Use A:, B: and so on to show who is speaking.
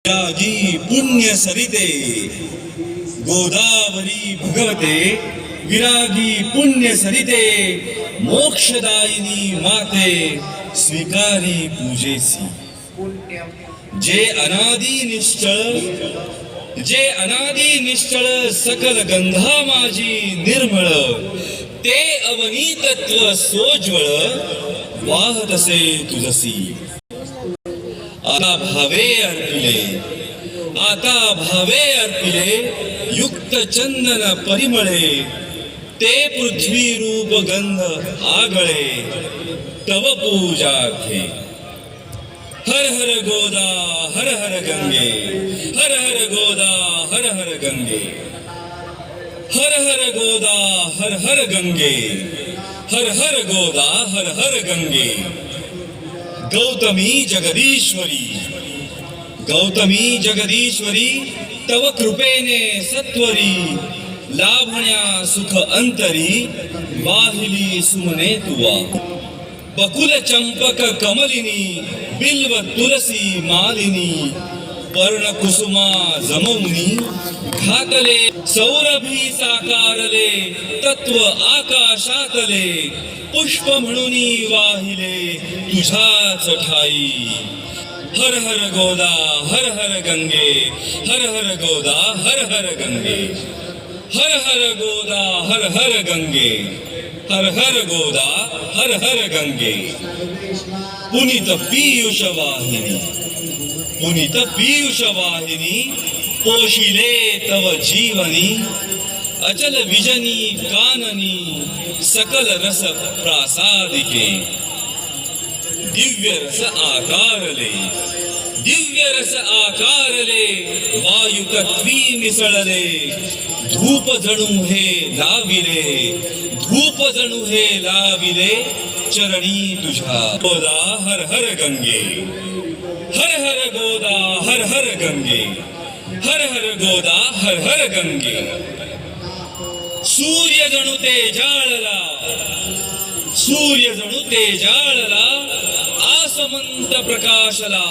A: विरागी पुण्य सरिते गोदावरी भगवते विरागी पुण्य सरिते मोक्षदायिनी माते स्वीकारी पूजेसी जे अनादी निश्चळ सकल गंधा माझी निर्मळ ते अवनीतत्व सोज्वळ वाहतसे तुझसी आता भावे अर्पिले युक्त चंदन परिमळे ते पृथ्वी रूप गंध आगळे तव पूजा घे हर हर गोदा हर हर गंगे हर हर गोदा हर हर गंगे हर हर गोदा हर हर गंगे हर हर गोदा हर हर गंगे गौतमी जगदीश्वरी तव कृपेने सत्वरी लाभण्या सुख अंतरी वाहिली सुमने तुवा बकुल चंपक कमलिनी बिल्व तुलसी मालिनी पर्ण कुसुमा जमवनी घातले सौरभी साकारले तत्व आकाशातले पुष्प म्हणून वाहिले तुझाच ठाई हर हर गोदा हर हर गंगे हर हर गोदा हर हर गंगे हर हर गोदा हर हर गंगे हर हर गोदा हर हर गंगे पुनीत पीयूष वाहिनी पोशिले तव जीवनी अचल विजनी काननी सकल रस प्रासादिके दिव्य रस आकारले वायु तत्वी मिसळले धूप जणू हे लाविले चरणी तुझा गोदा हर हर गंगे हर हर गोदा हर हर गंगे हर हर गोदा हर हर गंगे सूर्य जणू ते जाळला आसमंत प्रकाशला